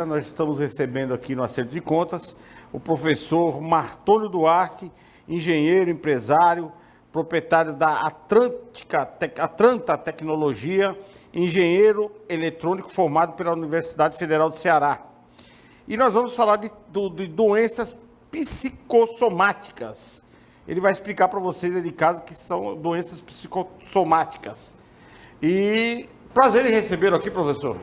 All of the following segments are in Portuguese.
Nós estamos recebendo aqui no Acerto de Contas o professor Martônio Duarte, engenheiro, empresário, proprietário da Atlanta Tecnologia, engenheiro eletrônico formado pela Universidade Federal do Ceará. E nós vamos falar de doenças psicossomáticas. Ele vai explicar para vocês aí de casa que são doenças psicossomáticas. E prazer em recebê-lo aqui, professor.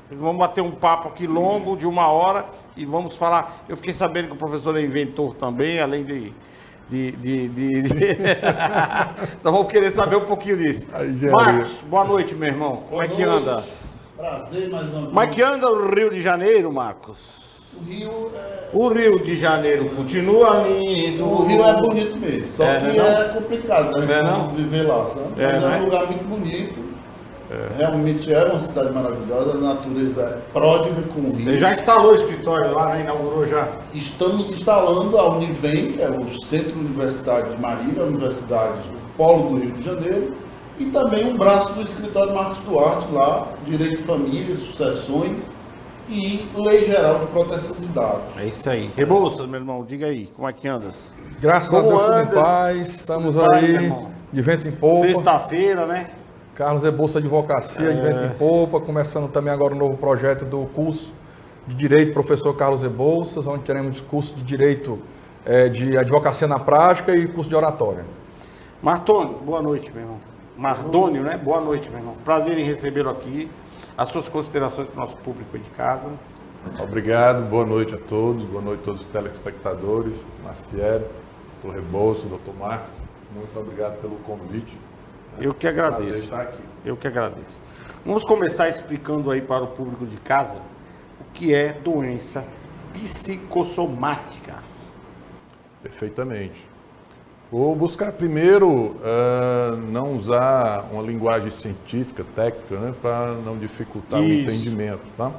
Vamos bater um papo aqui longo, de 1 hora, e vamos falar. Eu fiquei sabendo que o professor é inventor também, além de... Nós vamos querer saber um pouquinho disso. Marcos, boa noite, meu irmão. Como é que anda? Prazer, mais uma vez. Como é que anda o Rio de Janeiro, Marcos? O Rio de Janeiro continua lindo. O Rio é bonito mesmo, só que é complicado, né? Não? Viver lá, sabe? Mas é um lugar muito bonito. Realmente é uma cidade maravilhosa, a natureza é pródiga com o Rio. Você já instalou o escritório lá, né? Inaugurou já? Estamos instalando a Univem, que é o Centro Universitário de Marília, a Universidade Polo do Rio de Janeiro, e também um braço do escritório Marcos Duarte lá, Direito de Família, Sucessões e Lei Geral de Proteção de Dados. É isso aí. Rebouças, meu irmão, diga aí, como é que andas? Graças a Deus, tudo em paz, estamos aí, de vento em popa. Sexta-feira, né? Carlos Rebouças Advocacia, de vento em popa, começando também agora o novo projeto do curso de Direito Professor Carlos Rebouças, onde teremos curso de Direito de Advocacia na Prática e curso de Oratória. Martônio, boa noite, meu irmão. Mardônio, né? Boa noite, meu irmão. Prazer em recebê-lo aqui. As suas considerações para o nosso público de casa. Obrigado, boa noite a todos, boa noite a todos os telespectadores, Marciero, doutor Rebouças, doutor Marcos, muito obrigado pelo convite. Eu que agradeço. Prazer estar aqui. Eu que agradeço. Vamos começar explicando aí para o público de casa o que é doença psicossomática. Perfeitamente. Vou buscar primeiro não usar uma linguagem científica, técnica, né, para não dificultar o entendimento. Tá?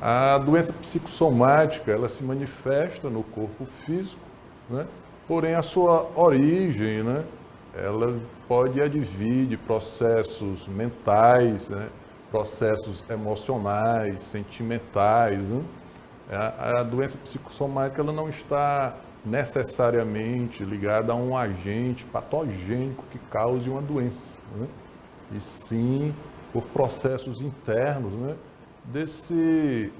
A doença psicossomática, ela se manifesta no corpo físico, né, porém a sua origem, né, ela pode advir de processos mentais, né, processos emocionais, sentimentais. Né? A doença psicossomática ela não está necessariamente ligada a um agente patogênico que cause uma doença, né? E sim por processos internos, né, desse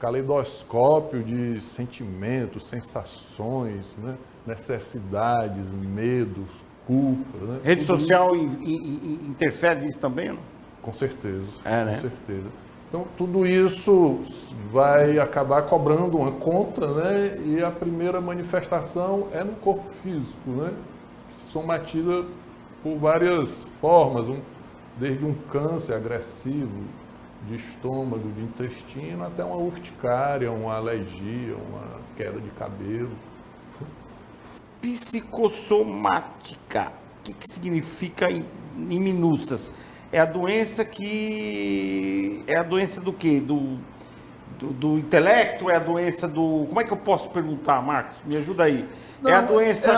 caleidoscópio de sentimentos, sensações, né, necessidades, medos, culpa. Né? Rede social interfere nisso também, não? Com certeza, né? Com certeza. Então, tudo isso vai acabar cobrando uma conta, né? E a primeira manifestação é no corpo físico, né? Somatiza por várias formas, desde um câncer agressivo de estômago, de intestino, até uma urticária, uma alergia, uma queda de cabelo. Psicossomática, o que significa em minúcias? É a doença que... É a doença do quê? Do intelecto? É a doença do... Como é que eu posso perguntar, Marcos? Me ajuda aí. Não, é a doença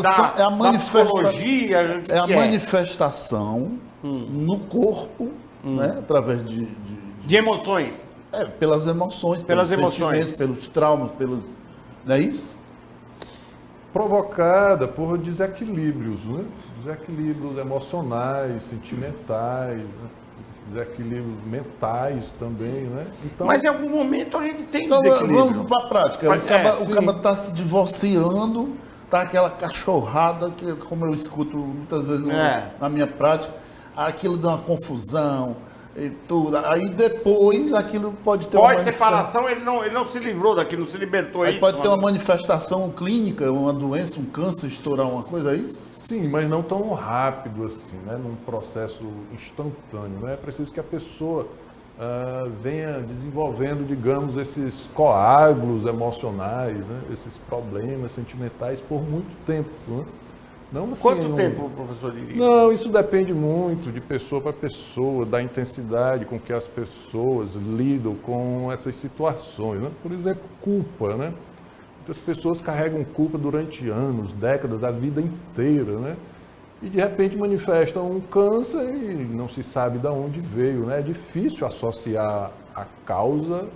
da psicologia? É a manifestação no corpo, né, através de emoções. Pelas emoções, pelos sentimentos, emoções, pelos traumas, não é isso? Provocada por desequilíbrios, né? Desequilíbrios emocionais, sentimentais, né? Desequilíbrios mentais também, né? Então, mas em algum momento a gente tem então, desequilíbrio. Vamos para a prática. O cara está se divorciando, está aquela cachorrada, que, como eu escuto muitas vezes na minha prática, aquilo dá uma confusão e tudo. Aí depois aquilo pode ter Pós-separação, ele não se livrou daquilo, não se libertou. Aí pode ter uma manifestação clínica, uma doença, um câncer, estourar uma coisa aí? Sim, mas não tão rápido assim, né? Num processo instantâneo. Né? É preciso que a pessoa venha desenvolvendo, digamos, esses coágulos emocionais, né? Esses problemas sentimentais por muito tempo. Né? Não, assim, Quanto tempo, professor, diria? Não, isso depende muito de pessoa para pessoa, da intensidade com que as pessoas lidam com essas situações. Né? Por exemplo, culpa, né? Muitas pessoas carregam culpa durante anos, décadas, a vida inteira, né? E de repente manifestam um câncer e não se sabe de onde veio, né? É difícil associar a causa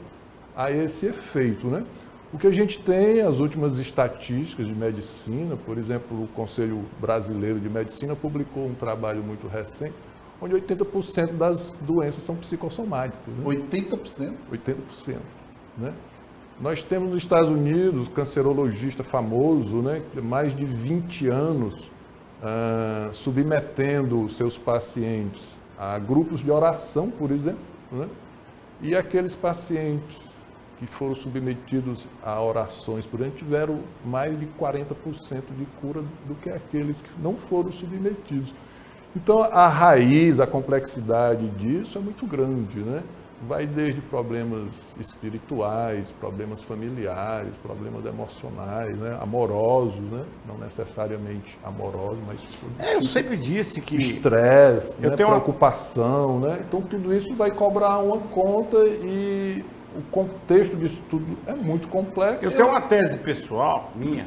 a esse efeito, né? O que a gente tem, as últimas estatísticas de medicina, por exemplo, o Conselho Brasileiro de Medicina publicou um trabalho muito recente, onde 80% das doenças são psicossomáticas. Né? 80%? 80%. Né? Nós temos nos Estados Unidos, cancerologista famoso, né, mais de 20 anos, submetendo seus pacientes a grupos de oração, por exemplo, né? E aqueles pacientes que foram submetidos a orações por ano tiveram mais de 40% de cura do que aqueles que não foram submetidos. Então, a raiz, a complexidade disso é muito grande, né? Vai desde problemas espirituais, problemas familiares, problemas emocionais, né? Amorosos, né? Não necessariamente amorosos, mas... Eu sempre disse que... Estresse, né? tenho preocupação, né? Então, tudo isso vai cobrar uma conta e o contexto disso tudo é muito complexo. Eu tenho uma tese pessoal minha,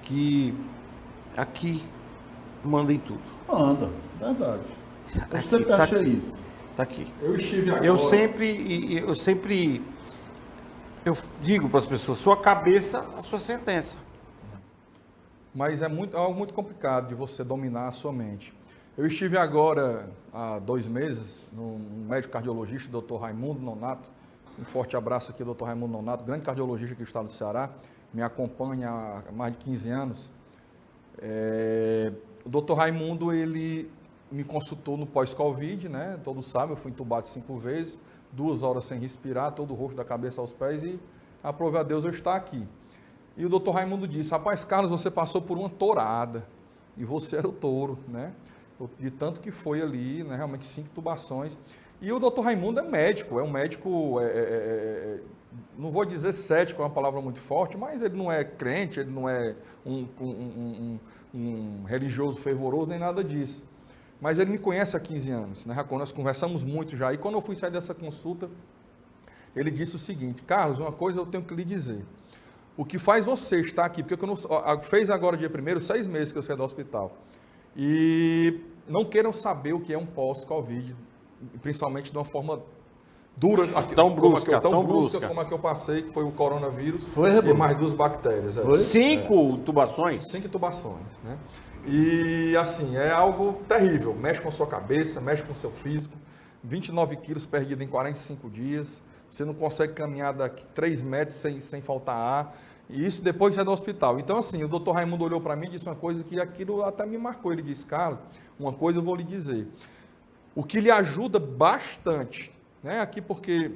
que aqui manda em tudo. Anda, verdade. Eu Aqui, sempre tá achei aqui. isso. Tá aqui. Eu estive agora... Eu sempre digo para as pessoas, sua cabeça, a sua sentença. Mas é algo muito complicado de você dominar a sua mente. Eu estive agora, há 2 meses, no médico cardiologista, Dr. Raimundo Nonato. Um forte abraço aqui, Dr. Raimundo Nonato, grande cardiologista aqui do estado do Ceará. Me acompanha há mais de 15 anos. O Dr. Raimundo, ele me consultou no pós-Covid, né? Todos sabem, eu fui entubado 5 vezes, 2 horas sem respirar, todo o rosto da cabeça aos pés e, aprove a Deus, eu estar aqui. E o doutor Raimundo disse, rapaz, Carlos, você passou por uma tourada e você era o touro, né? De tanto que foi ali, né? Realmente 5 tubações. E o doutor Raimundo é um médico, não vou dizer cético, é uma palavra muito forte, mas ele não é crente, ele não é um religioso fervoroso, nem nada disso. Mas ele me conhece há 15 anos, né? Nós conversamos muito já. E quando eu fui sair dessa consulta, ele disse o seguinte, Carlos, uma coisa eu tenho que lhe dizer. O que faz você estar aqui, porque fez agora dia 1º, 6 meses que eu saí do hospital. E não queiram saber o que é um pós-Covid, principalmente de uma forma dura, tão brusca como a que eu passei, que foi o coronavírus e mais 2 bactérias. 5 tubações? 5 tubações, né? E assim, é algo terrível, mexe com a sua cabeça, mexe com o seu físico, 29 quilos perdidos em 45 dias, você não consegue caminhar daqui 3 metros sem faltar ar, e isso depois de sair do hospital. Então assim, o doutor Raimundo olhou para mim e disse uma coisa que aquilo até me marcou, ele disse, Carlos, uma coisa eu vou lhe dizer, o que lhe ajuda bastante, né, aqui porque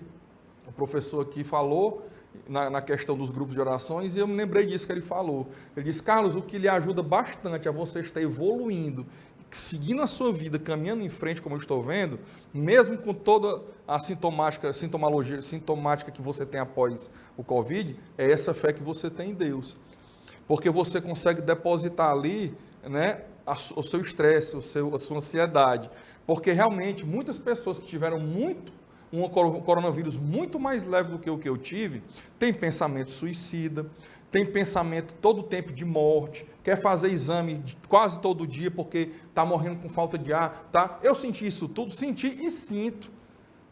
o professor aqui falou, na questão dos grupos de orações, e eu me lembrei disso que ele falou. Ele disse, Carlos, o que lhe ajuda bastante a você estar evoluindo, seguindo a sua vida, caminhando em frente, como eu estou vendo, mesmo com toda a sintomática que você tem após o Covid, é essa fé que você tem em Deus. Porque você consegue depositar ali, né, o seu estresse, a sua ansiedade. Porque realmente, muitas pessoas que tiveram um coronavírus muito mais leve do que o que eu tive, tem pensamento suicida, tem pensamento todo o tempo de morte, quer fazer exame quase todo dia porque está morrendo com falta de ar, tá? Eu senti isso tudo, senti e sinto,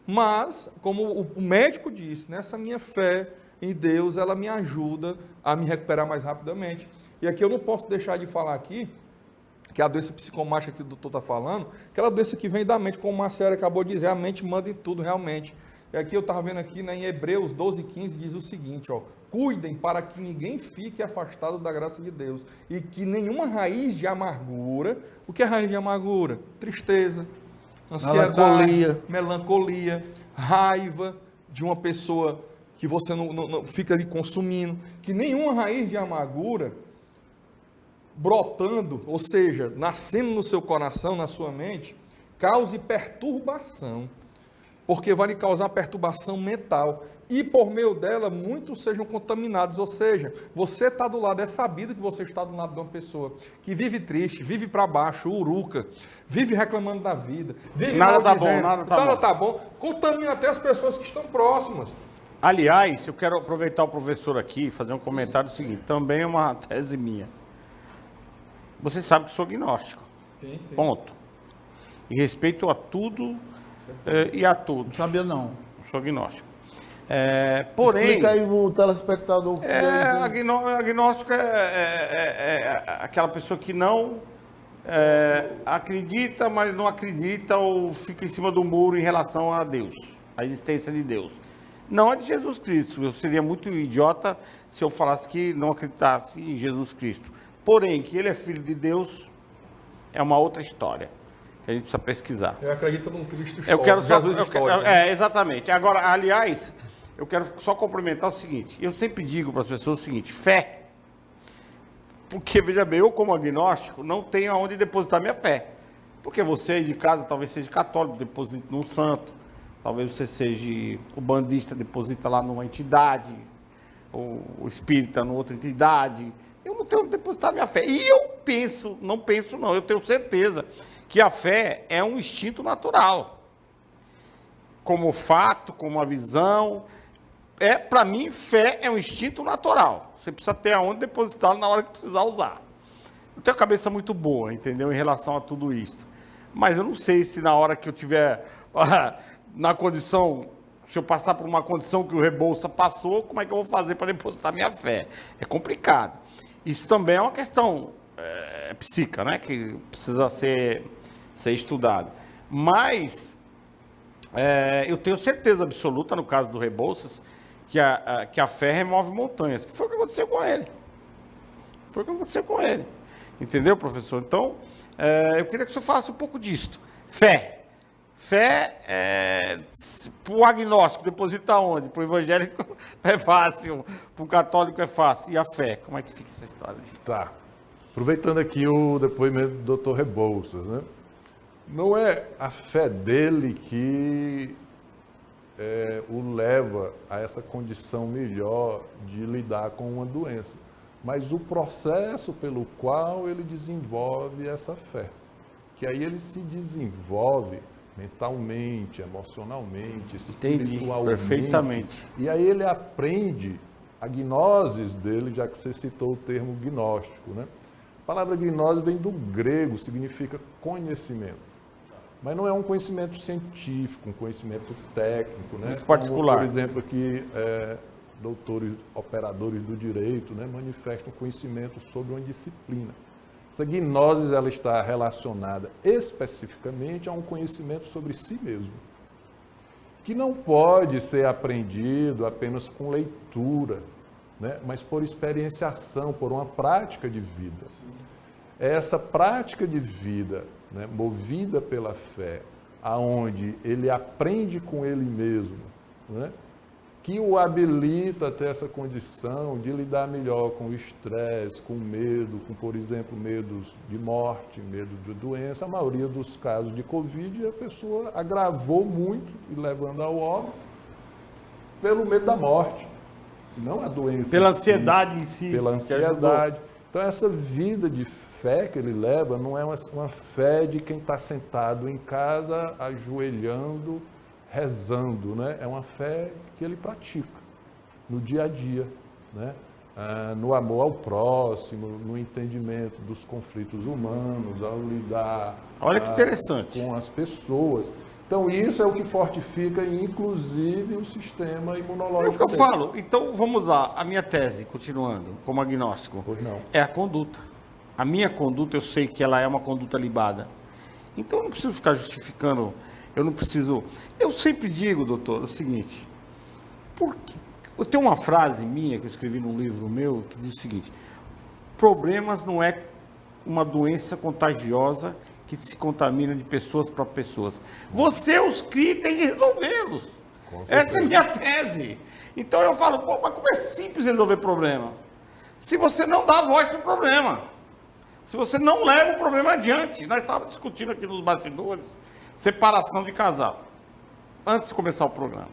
mas, como o médico disse, nessa minha fé em Deus, ela me ajuda a me recuperar mais rapidamente. E aqui eu não posso deixar de falar aqui, que é a doença psicomática que o doutor está falando, aquela doença que vem da mente, como o Marcelo acabou de dizer, a mente manda em tudo, realmente. E aqui eu estava vendo aqui, né, em Hebreus 12:15, diz o seguinte, ó, cuidem para que ninguém fique afastado da graça de Deus e que nenhuma raiz de amargura, o que é raiz de amargura? Tristeza, ansiedade, melancolia, raiva de uma pessoa que você não fica ali consumindo, que nenhuma raiz de amargura brotando, ou seja, nascendo no seu coração, na sua mente, cause perturbação, porque vai lhe causar perturbação mental, e por meio dela muitos sejam contaminados, ou seja, você está do lado, é sabido que você está do lado de uma pessoa que vive triste, vive para baixo, uruca, vive reclamando da vida, vive nada tá bom, contamina até as pessoas que estão próximas. Aliás, eu quero aproveitar o professor aqui e fazer um comentário seguinte, também é uma tese minha. Você sabe que sou agnóstico. Sim. Ponto. E respeito a tudo e a todos. Não sabia não. Sou agnóstico. Porém, Explica aí o telespectador. agnóstico é aquela pessoa que não acredita, mas não acredita ou fica em cima do muro em relação a Deus, a existência de Deus. Não é de Jesus Cristo. Eu seria muito idiota se eu falasse que não acreditasse em Jesus Cristo. Porém, que ele é filho de Deus é uma outra história que a gente precisa pesquisar. Eu acredito num Cristo histórico. Eu quero só, Jesus histórico. exatamente. Agora, aliás, eu quero só complementar o seguinte. Eu sempre digo para as pessoas o seguinte: fé. Porque, veja bem, eu como agnóstico não tenho aonde depositar minha fé. Porque você aí de casa talvez seja católico, deposite num santo. Talvez você seja o bandista, deposita lá numa entidade. Ou o espírita numa outra entidade. Eu não tenho onde depositar minha fé. E eu eu tenho certeza que a fé é um instinto natural. Como fato, como uma visão. Para mim, fé é um instinto natural. Você precisa ter aonde depositá-lo na hora que precisar usar. Eu tenho a cabeça muito boa, entendeu? Em relação a tudo isso. Mas eu não sei se na hora que eu tiver na condição, se eu passar por uma condição que o Rebouça passou, como é que eu vou fazer para depositar minha fé? É complicado. Isso também é uma questão psíquica, né? Que precisa ser estudado. Mas eu tenho certeza absoluta, no caso do Rebouças, que a fé remove montanhas, que foi o que aconteceu com ele. Entendeu, professor? Então, eu queria que o senhor falasse um pouco disso. Fé, para o agnóstico, deposita onde? Para o evangélico é fácil, para o católico é fácil. E a fé, como é que fica essa história? Tá. Aproveitando aqui o depoimento do Dr. Rebouças, né? Não é a fé dele que o leva a essa condição melhor de lidar com uma doença, mas o processo pelo qual ele desenvolve essa fé. Que aí ele se desenvolve mentalmente, emocionalmente, espiritualmente. Perfeitamente. E aí ele aprende a gnoses dele, já que você citou o termo gnóstico, né? A palavra gnose vem do grego, significa conhecimento. Mas não é um conhecimento científico, um conhecimento técnico, né? Muito particular. Como, por exemplo, aqui, doutores, operadores do direito, né, manifestam conhecimento sobre uma disciplina. Essa gnose, ela está relacionada especificamente a um conhecimento sobre si mesmo, que não pode ser aprendido apenas com leitura, né, mas por experienciação, por uma prática de vida. Essa prática de vida, né, movida pela fé, aonde ele aprende com ele mesmo, né, que o habilita a ter essa condição de lidar melhor com o estresse, com medo, com, por exemplo, medos de morte, medo de doença. A maioria dos casos de Covid, a pessoa agravou muito, e levando ao óbito, pelo medo da morte, não a doença. Pela ansiedade em si. Pela ansiedade. Então, essa vida de fé que ele leva não é uma fé de quem está sentado em casa, ajoelhando, rezando, né? É uma fé que ele pratica no dia a dia, né? No amor ao próximo, no entendimento dos conflitos humanos, ao lidar Olha que interessante. com as pessoas. Então, isso é o que fortifica, inclusive, o sistema imunológico. É o que eu dele. falo. Então, vamos lá. A minha tese, continuando, como agnóstico, Pois não. é a conduta. A minha conduta, eu sei que ela é uma conduta libada. Então, eu não preciso ficar justificando, eu não preciso... Eu sempre digo, doutor, o seguinte, porque eu tenho uma frase minha que eu escrevi num livro meu que diz o seguinte: problemas não é uma doença contagiosa que se contamina de pessoas para pessoas. Você os cria e tem que resolvê-los. Essa é a minha tese. Então eu falo, pô, mas como é simples resolver problema? Se você não dá voz para o problema. Se você não leva o problema adiante. Nós estávamos discutindo aqui nos bastidores separação de casal, antes de começar o programa.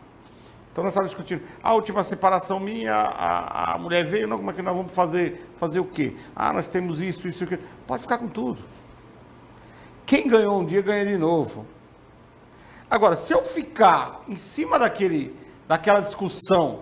Então nós estávamos discutindo, a última separação minha, a mulher veio, não, como é que nós vamos fazer o quê? Ah, nós temos isso, aquilo. Pode ficar com tudo. Quem ganhou um dia, ganha de novo. Agora, se eu ficar em cima daquela discussão,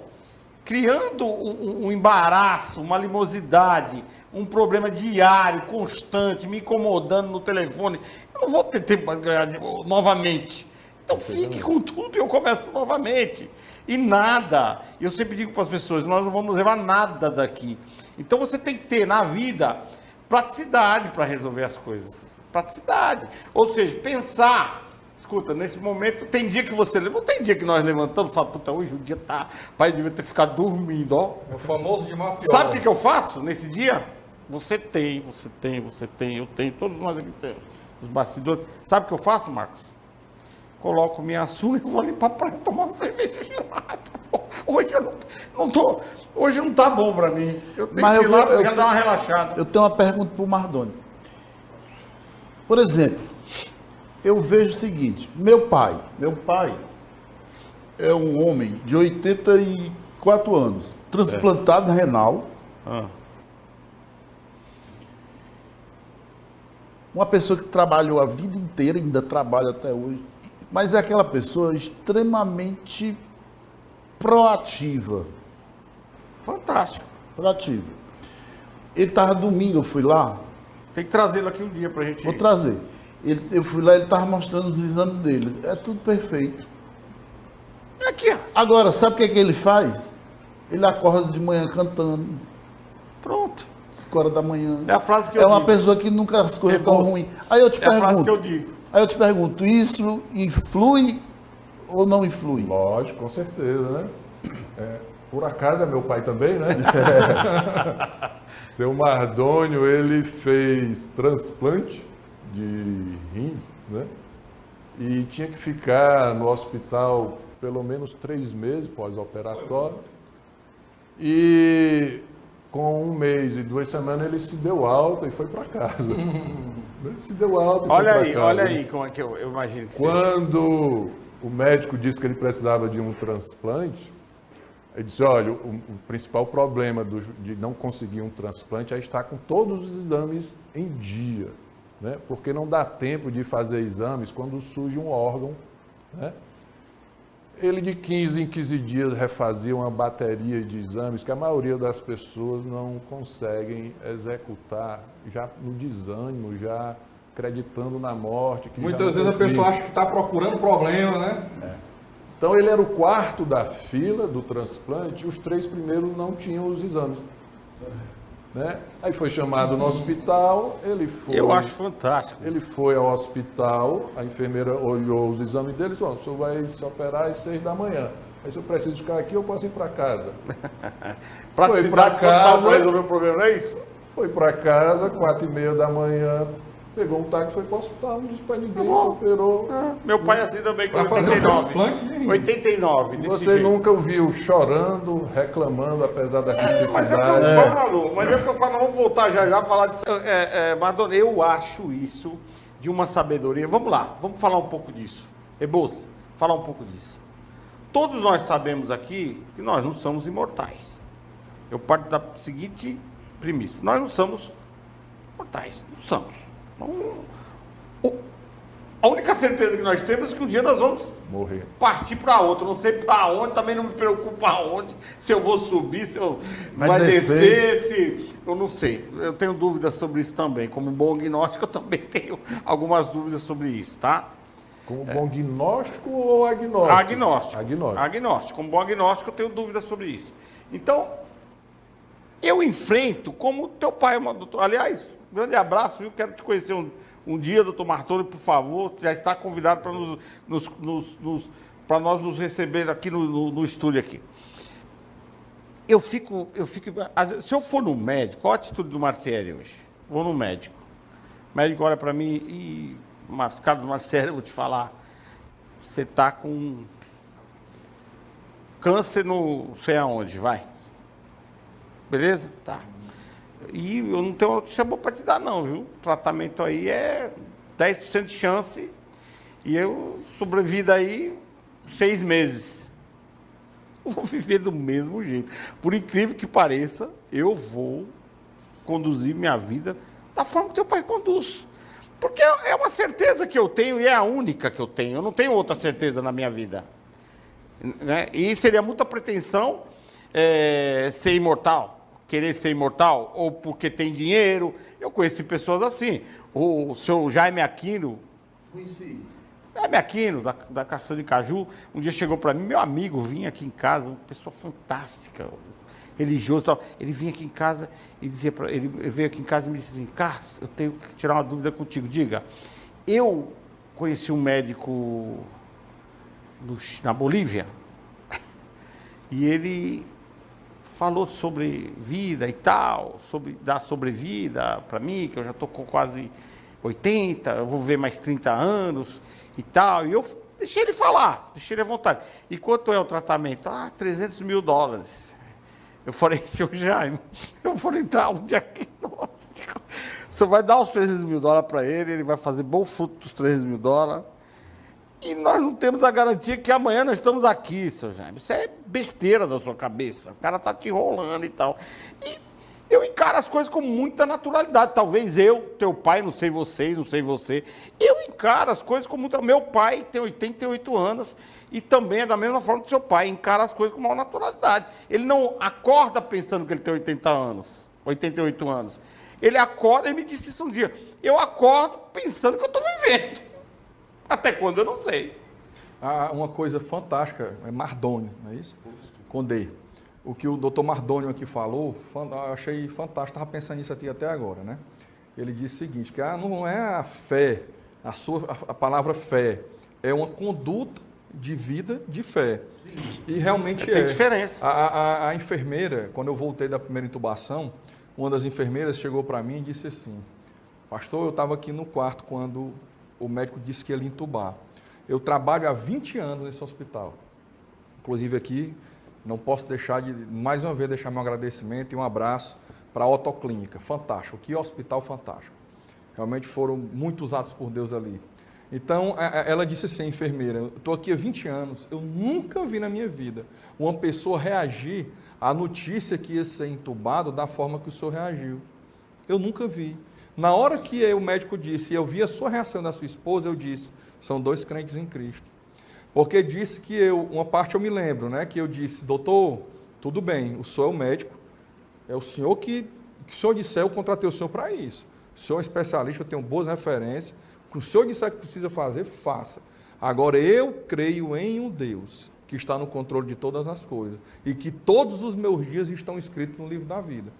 criando um embaraço, uma animosidade, um problema diário, constante, me incomodando no telefone, eu não vou ter tempo para ganhar novamente. Então fique com tudo e eu começo novamente. E nada, eu sempre digo para as pessoas, nós não vamos levar nada daqui. Então você tem que ter na vida praticidade para resolver as coisas. Praticidade. Ou seja, pensar. Escuta, nesse momento, tem dia que você levanta, não tem dia que nós levantamos e falamos, puta, hoje o dia tá, pai, devia ter ficado dormindo, ó. É o famoso de mapa. Sabe o que eu faço nesse dia? Você tem, eu tenho, todos nós aqui temos, os bastidores. Sabe o que eu faço, Marcos? Coloco minha açúcar e vou ali pra praia tomar uma cerveja gelada. Hoje eu não tô, hoje não tá bom pra mim. Eu tenho que ir lá, eu quero dar uma relaxada. Eu tenho uma pergunta pro Mardoni. Por exemplo, eu vejo o seguinte, meu pai é um homem de 84 anos, transplantado renal. Uma pessoa que trabalhou a vida inteira, ainda trabalha até hoje, mas é aquela pessoa extremamente proativa. Fantástico. Proativa. Ele estava domingo, eu fui lá. Tem que trazê-lo aqui um dia pra gente. Vou trazer. Eu fui lá, ele estava mostrando os exames dele. É tudo perfeito. Aqui, ó. Agora, sabe o que é que ele faz? Ele acorda de manhã cantando. Pronto. 5 horas da manhã. É a frase que eu É uma digo. pessoa que nunca as coisas tão ruins. Aí eu te É a frase que eu pergunto. digo. Aí eu te pergunto, isso influi ou não influi? Lógico, com certeza, né? Por acaso é meu pai também, né? Seu Mardônio, ele fez transplante de rim, né? E tinha que ficar no hospital pelo menos 3 meses pós-operatório. E com 1 mês e 2 semanas ele se deu alta e foi para casa. Se deu alta e foi para casa. Olha aí como é que eu imagino que seja. Quando o médico disse que ele precisava de um transplante, ele disse, olha, o principal problema de não conseguir um transplante é estar com todos os exames em dia, né? Porque não dá tempo de fazer exames quando surge um órgão, né? Ele de 15 em 15 dias refazia uma bateria de exames que a maioria das pessoas não conseguem executar, já no desânimo, já acreditando na morte. Que Muitas vezes a pessoa acha que está procurando problema, né? Então ele era o 4º da fila do transplante e os 3 primeiros não tinham os exames. Né? Aí foi chamado no hospital, ele foi... Eu acho fantástico. Ele foi ao hospital, a enfermeira olhou os exames dele e disse, o senhor vai se operar às 6 da manhã. Aí se eu preciso ficar aqui, eu posso ir para casa. Praticidade total para resolver o problema, não é isso? Foi para casa, 4h30 da manhã, pegou um táxi e foi para o hospital, não disse para ninguém, se operou. Meu pai assim também, com Para fazer um 89. transplante de rim. 89, desse Você jeito. nunca o viu chorando, reclamando, apesar da Mas é o que dificuldade. eu falo, vamos voltar já a falar disso. Madonna, eu acho isso de uma sabedoria. Vamos lá, vamos falar um pouco disso. Rebouça, falar um pouco disso. Todos nós sabemos aqui que nós não somos imortais. Eu parto da seguinte premissa: nós não somos mortais, não somos. A única certeza que nós temos é que um dia nós vamos Morrer. partir para outro. Não sei para onde, também não me preocupa aonde, se eu vou subir, se eu vai descer, se eu não sei. Eu tenho dúvidas sobre isso também. Como bom agnóstico, eu também tenho algumas dúvidas sobre isso, tá? Como bom gnóstico ou agnóstico? Agnóstico. Agnóstico. Agnóstico. Como bom agnóstico, eu tenho dúvidas sobre isso. Então, eu enfrento como teu pai, doutor. Aliás, um grande abraço, viu? Quero te conhecer um dia, doutor Martoni, por favor. Já está convidado para nós nos receber aqui no estúdio aqui. Eu fico. Se eu for no médico, qual a atitude do Marcieri hoje? Vou no médico. O médico olha para mim e. Carlos Marcieri, eu vou te falar. Você está com câncer no sei aonde, vai. Beleza? Tá. E eu não tenho notícia boa para te dar, não, viu? O tratamento aí é 10% de chance e eu sobrevivo aí 6 meses. Eu vou viver do mesmo jeito. Por incrível que pareça, eu vou conduzir minha vida da forma que teu pai conduz. Porque é uma certeza que eu tenho e é a única que eu tenho. Eu não tenho outra certeza na minha vida. Né? E seria muita pretensão ser imortal. Querer ser imortal, ou porque tem dinheiro. Eu conheci pessoas assim. O seu Jaime Aquino. Conheci. Hebe Aquino, da Castanha de Caju, um dia chegou para mim, meu amigo vinha aqui em casa, uma pessoa fantástica, religioso e tal. Ele vinha aqui em casa e dizia para ele veio aqui em casa e me disse assim, Carlos, eu tenho que tirar uma dúvida contigo. Diga, eu conheci um médico na Bolívia e ele falou sobre vida e tal, sobre dar sobrevida para mim, que eu já estou com quase 80, eu vou viver mais 30 anos e tal. E eu deixei ele falar, deixei ele à vontade. E quanto é o tratamento? Ah, $300 mil. Eu falei, seu Jaime, eu vou entrar um dia aqui, nossa, o senhor vai dar os $300 mil para ele vai fazer bom fruto dos $300 mil, e nós não temos a garantia que amanhã nós estamos aqui, seu Jaime. Isso é besteira da sua cabeça, o cara tá te enrolando e tal. E eu encaro as coisas com muita naturalidade, talvez eu, teu pai, não sei vocês, não sei você, eu encaro as coisas com muita... Meu pai tem 88 anos, e também é da mesma forma que seu pai, encara as coisas com maior naturalidade. Ele não acorda pensando que ele tem 88 anos. Ele acorda e me disse isso um dia. Eu acordo pensando que eu estou vivendo. Até quando eu não sei. Uma coisa fantástica é Mardônio, não é isso? Com D. O que o doutor Mardônio aqui falou, eu achei fantástico, estava pensando nisso aqui até agora, né? Ele disse o seguinte, que não é a fé, a palavra fé, é uma conduta de vida de fé. E realmente tem diferença. A enfermeira, quando eu voltei da primeira intubação, uma das enfermeiras chegou para mim e disse assim, pastor, eu estava aqui no quarto quando o médico disse que ia entubar. Eu trabalho há 20 anos nesse hospital. Inclusive aqui, não posso deixar de, mais uma vez, deixar meu agradecimento e um abraço para a Otoclínica. Fantástico, que hospital fantástico. Realmente foram muito usados por Deus ali. Então, ela disse assim, enfermeira, eu estou aqui há 20 anos, eu nunca vi na minha vida uma pessoa reagir à notícia que ia ser entubado da forma que o senhor reagiu. Eu nunca vi. Na hora que o médico disse, eu vi a sua reação da sua esposa, eu disse, são dois crentes em Cristo. Porque disse que uma parte eu me lembro, né, que eu disse, doutor, tudo bem, o senhor é o médico, é o senhor que o senhor disser, eu contratei o senhor para isso. O senhor é especialista, eu tenho boas referências, o que o senhor disser que precisa fazer, faça. Agora, eu creio em um Deus que está no controle de todas as coisas e que todos os meus dias estão escritos no livro da vida.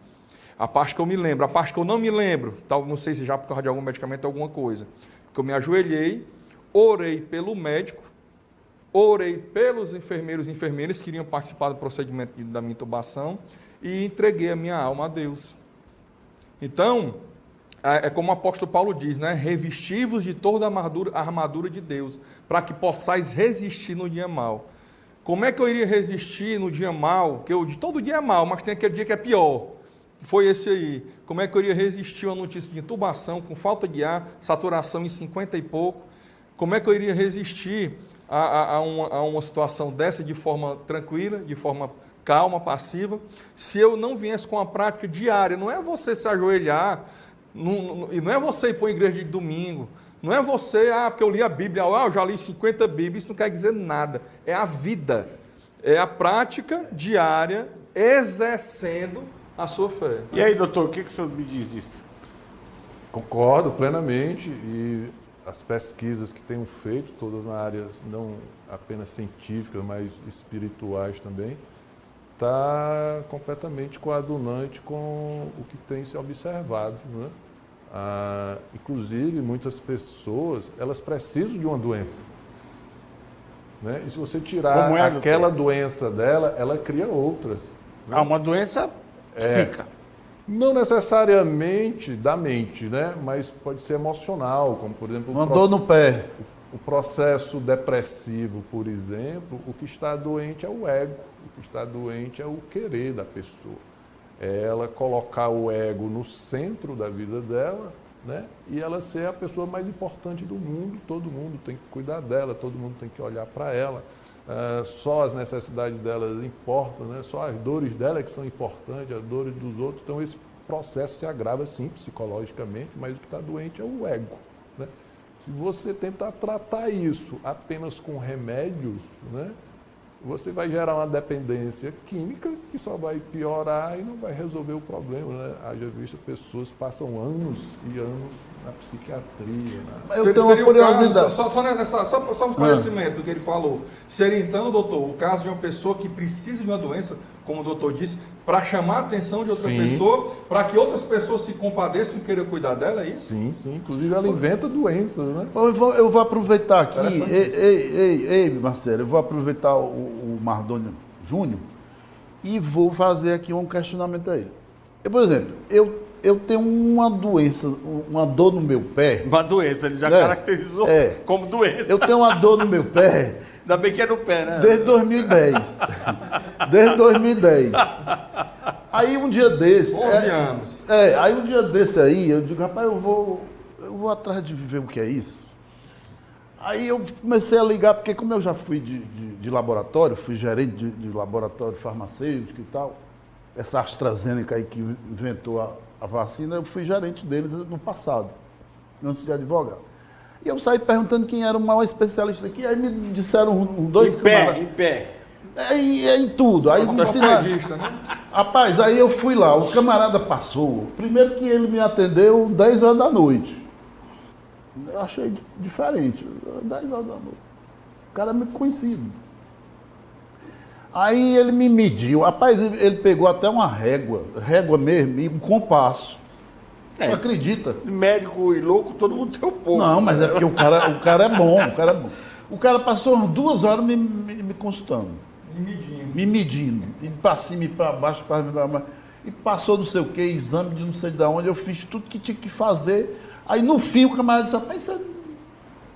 A parte que eu me lembro, a parte que eu não me lembro, tal, não sei se já por causa de algum medicamento, alguma coisa, que eu me ajoelhei, orei pelo médico, orei pelos enfermeiros e enfermeiras que iriam participar do procedimento da minha intubação e entreguei a minha alma a Deus. Então, é como o apóstolo Paulo diz, né? Revestivos de toda a armadura de Deus, para que possais resistir no dia mau. Como é que eu iria resistir no dia mau? Porque todo dia é mau, mas tem aquele dia que é pior. Foi esse aí. Como é que eu iria resistir a uma notícia de intubação, com falta de ar, saturação em 50 e pouco? Como é que eu iria resistir a uma situação dessa de forma tranquila, de forma calma, passiva, se eu não viesse com a prática diária? Não é você se ajoelhar, não é você ir para a igreja de domingo, não é você, porque eu li a Bíblia, eu já li 50 Bíblias, isso não quer dizer nada. É a vida, é a prática diária, exercendo a sua fé. E aí, doutor, o que o senhor me diz disso? Concordo plenamente, e as pesquisas que tenho feito, todas na área não apenas científicas, mas espirituais também, está completamente coadunante com o que tem se observado, né? Inclusive, muitas pessoas, elas precisam de uma doença, né? E se você tirar aquela doença dela, ela cria outra, né? Uma doença psíquica. Não necessariamente da mente, né? Mas pode ser emocional, como por exemplo... Uma dor no pé. O processo depressivo, por exemplo, o que está doente é o ego, o que está doente é o querer da pessoa. É ela colocar o ego no centro da vida dela, né? E ela ser a pessoa mais importante do mundo, todo mundo tem que cuidar dela, todo mundo tem que olhar para ela. Só as necessidades delas importam, né? Só as dores dela que são importantes, as dores dos outros. Então esse processo se agrava sim psicologicamente, mas o que está doente é o ego, né? Se você tentar tratar isso apenas com remédios, né, você vai gerar uma dependência química que só vai piorar e não vai resolver o problema, né? Haja visto, pessoas passam anos e anos na psiquiatria. Né? Eu tenho uma curiosidade. Só um esclarecimento do que ele falou. Seria então, doutor, o caso de uma pessoa que precisa de uma doença, como o doutor disse, para chamar a atenção de outra pessoa, para que outras pessoas se compadeçam e queiram cuidar dela, é isso? Sim, sim. Inclusive ela inventa doenças, né? Eu vou aproveitar aqui, ei, Marcelo, eu vou aproveitar o Mardônio Júnior e vou fazer aqui um questionamento a ele. Por exemplo, eu tenho uma doença, uma dor no meu pé. Uma doença, ele já caracterizou como doença. Eu tenho uma dor no meu pé. Ainda bem que é no pé, né? Desde 2010. Desde 2010. Aí um dia desse... 11 anos. Aí um dia desse aí, eu digo, rapaz, eu vou atrás de ver o que é isso. Aí eu comecei a ligar, porque como eu já fui de laboratório, fui gerente de laboratório farmacêutico e tal, essa AstraZeneca aí que inventou a vacina, eu fui gerente deles no passado, antes de advogado. E eu saí perguntando quem era o maior especialista aqui, aí me disseram dois camaradas. Em pé. Em tudo. Aí me ensinaram. Né? Rapaz, aí eu fui lá, o camarada passou. Primeiro que ele me atendeu 10 horas da noite. Eu achei diferente. 10 horas da noite. O cara é muito conhecido. Aí ele me mediu. Rapaz, ele pegou até uma régua mesmo, e um compasso. Não acredita? Médico e louco, todo mundo tem um pouco. Não, mas é porque o cara é bom, o cara passou umas 2 horas me consultando. Me medindo. E para cima e para baixo, para baixo. E passou não sei o que, exame de não sei de onde, eu fiz tudo que tinha que fazer. Aí no fim o camarada disse, rapaz, isso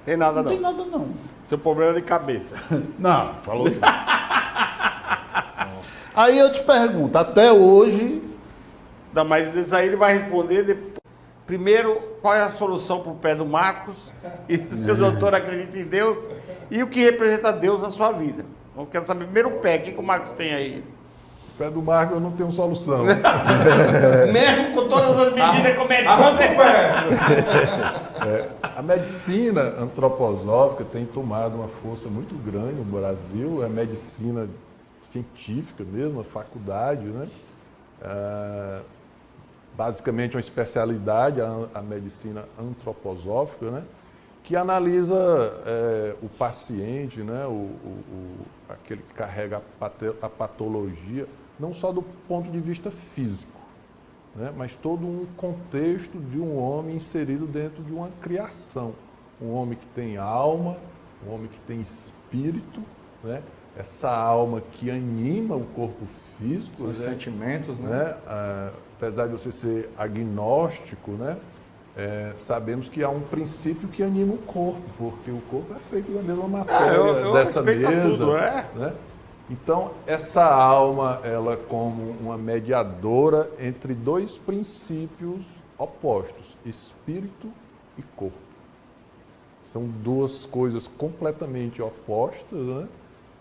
Tem nada não tem nada não. Seu problema é de cabeça. Não, falou isso. Aí eu te pergunto, até hoje... Mas isso aí ele vai responder depois. Primeiro, qual é a solução para o pé do Marcos? E se o doutor acredita em Deus? E o que representa Deus na sua vida? Eu quero saber primeiro o pé. O que o Marcos tem aí? O pé do Marcos eu não tenho solução. Mesmo com todas as medidas como é Arranca o pé! A medicina antroposófica tem tomado uma força muito grande no Brasil. É medicina científica mesmo, a faculdade, né? Basicamente uma especialidade, a medicina antroposófica, né? Que analisa o paciente, né? Aquele que carrega a patologia, não só do ponto de vista físico, né? Mas todo um contexto de um homem inserido dentro de uma criação. Um homem que tem alma, um homem que tem espírito, né? Essa alma que anima o corpo físico. Os sentimentos, né? Apesar de você ser agnóstico, né? Sabemos que há um princípio que anima o corpo, porque o corpo é feito da mesma matéria dessa mesa. Tudo, né? Então, essa alma, ela como uma mediadora entre dois princípios opostos, espírito e corpo. São duas coisas completamente opostas, né?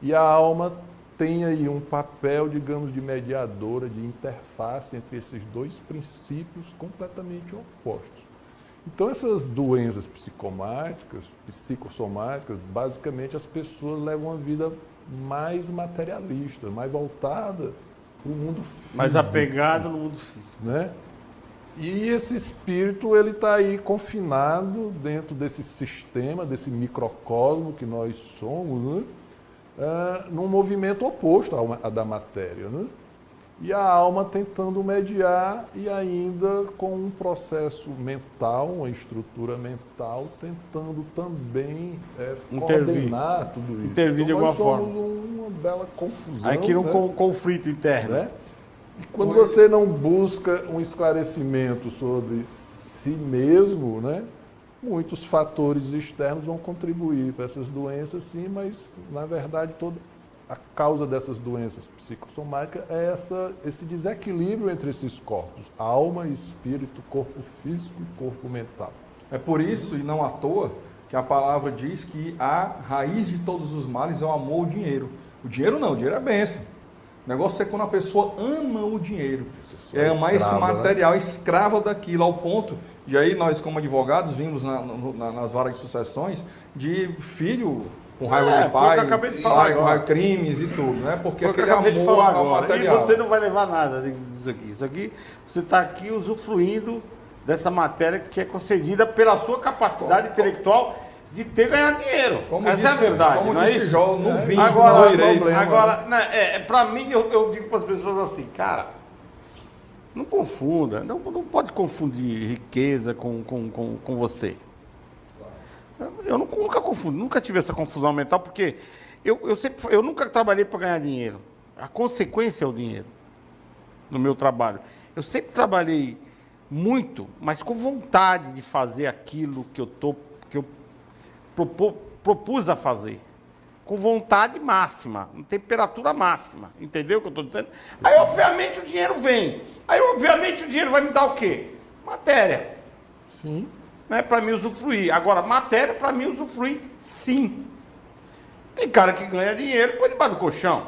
E a alma tem aí um papel, digamos, de mediadora, de interface entre esses dois princípios completamente opostos. Então, essas doenças psicossomáticas, basicamente as pessoas levam uma vida mais materialista, mais voltada para o mundo físico. Mais apegado no mundo físico. Né? E esse espírito, ele está aí confinado dentro desse sistema, desse microcosmo que nós somos, né? Num movimento oposto à da matéria, né? E a alma tentando mediar e ainda com um processo mental, uma estrutura mental, tentando também coordenar tudo isso. Intervir então, de alguma forma. Nós somos uma bela confusão. Aí cria um conflito interno. Né? E quando você não busca um esclarecimento sobre si mesmo, né? Muitos fatores externos vão contribuir para essas doenças, sim, mas, na verdade, toda a causa dessas doenças psicossomáticas é esse desequilíbrio entre esses corpos, alma, espírito, corpo físico e corpo mental. É por isso, e não à toa, que a palavra diz que a raiz de todos os males é o amor ao dinheiro. O dinheiro não, o dinheiro é bênção. O negócio é quando a pessoa ama o dinheiro. É amar esse material, né? Escrava daquilo, ao ponto, e aí nós como advogados vimos nas varas de sucessões, de filho com raiva de foi o pai, que eu acabei de falar com agora. raiva de crimes e tudo, né? Porque Foi o que eu aquele acabei de amor falar ao agora. E material. você não vai levar nada disso aqui. Isso aqui, você está aqui usufruindo dessa matéria que te é concedida pela sua capacidade intelectual de ter ganhado dinheiro. Como Essa é a verdade, como não é disse isso? Jó, não vim, Agora, não irei. para mim, eu digo para as pessoas assim, cara, não confunda, não pode confundir riqueza com você. Eu nunca confundo, nunca tive essa confusão mental, porque eu nunca trabalhei para ganhar dinheiro. A consequência é o dinheiro no meu trabalho. Eu sempre trabalhei muito, mas com vontade de fazer aquilo que eu propus a fazer. Com vontade máxima, temperatura máxima. Entendeu o que eu estou dizendo? Aí, obviamente, o dinheiro vem. Aí, obviamente, o dinheiro vai me dar o quê? Matéria. Sim. Né, para mim usufruir. Agora, matéria para mim usufruir, sim. Tem cara que ganha dinheiro e põe debaixo do colchão.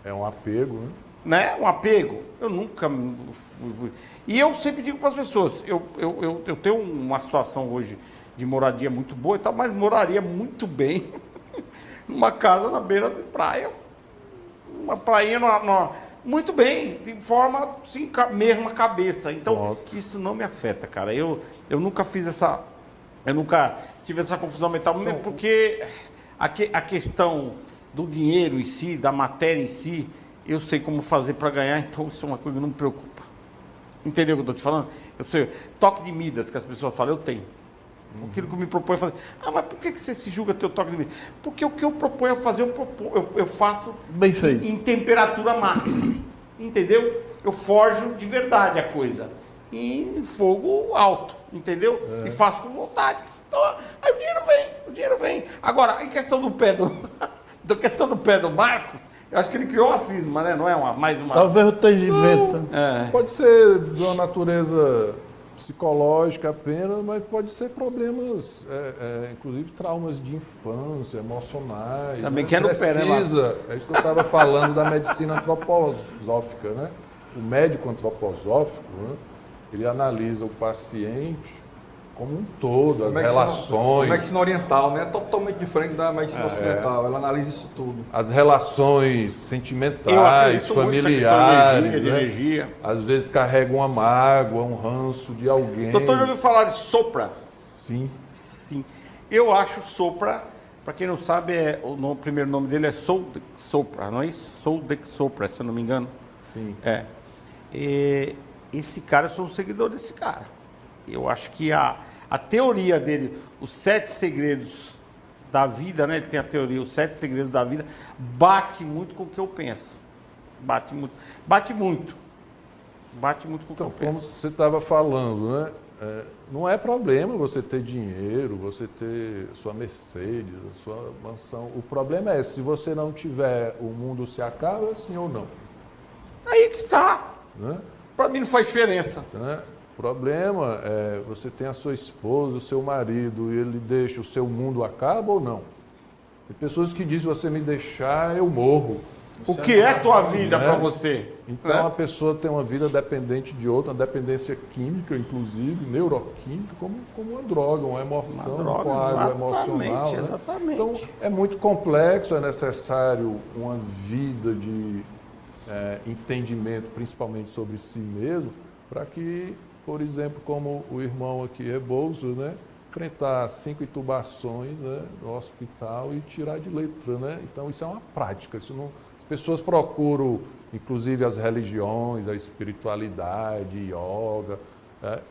É um apego, né? Um apego. Eu nunca fui. E eu sempre digo para as pessoas, eu tenho uma situação hoje de moradia muito boa e tal, mas moraria muito bem numa casa na beira de praia. Uma prainha muito bem, de forma assim, mesma cabeça. Então, isso não me afeta, cara. Eu nunca fiz eu nunca tive essa confusão mental, porque a questão do dinheiro em si, da matéria em si, eu sei como fazer para ganhar, então isso é uma coisa que não me preocupa. Entendeu o que eu estou te falando? Eu sei, toque de Midas, que as pessoas falam, eu tenho. Aquilo que eu me proponho a fazer. Mas por que você se julga ter o toque de Midas? Porque o que eu proponho a fazer, eu faço bem feito. Em temperatura máxima. Entendeu? Eu forjo de verdade a coisa. Em fogo alto, entendeu? E faço com vontade. Então, aí o dinheiro vem. Agora, em questão do pé do Marcos, eu acho que ele criou uma cisma, né? Não é mais uma... Talvez eu esteja inventando. Pode ser de uma natureza psicológica apenas, mas pode ser problemas, inclusive traumas de infância, emocionais. Também né? que é no pé, né, Marcos? É isso que eu estava falando da medicina antroposófica, né? O médico antroposófico, né? Ele analisa o paciente como um todo, as relações. A medicina oriental, né? É totalmente diferente da medicina ocidental. Ela analisa isso tudo. As relações sentimentais, familiares, de energia. Às vezes carrega uma mágoa, um ranço de alguém. Doutor, já ouviu falar de sopra? Sim. Sim. Eu acho sopra, para quem não sabe, o primeiro nome dele é Sopra, não é isso? Sopra, se eu não me engano. Sim. Esse cara, eu sou um seguidor desse cara. Eu acho que a teoria dele, os 7 segredos da vida, né? Ele tem a teoria, os 7 segredos da vida, bate muito com o que eu penso. Bate muito com o que eu penso. Como você estava falando, né? Não é problema você ter dinheiro, você ter sua Mercedes, a sua mansão. O problema é se você não tiver, o mundo se acaba, sim ou não. Aí que está. Né? Para mim não faz diferença. Né? O problema é você tem a sua esposa, o seu marido, e ele deixa, o seu mundo acaba ou não? Tem pessoas que dizem, se você me deixar, eu morro. O que é tua vida para você? Então a pessoa tem uma vida dependente de outra, uma dependência química, inclusive, neuroquímica, como uma droga, uma emoção, com água emocional. Né? Exatamente. Então é muito complexo, é necessário uma vida de entendimento, principalmente sobre si mesmo, para que, por exemplo, como o irmão aqui Rebouças, né? Enfrentar 5 intubações, né, no hospital e tirar de letra, né? Então isso é uma prática, isso não... As pessoas procuram, inclusive as religiões, a espiritualidade, yoga,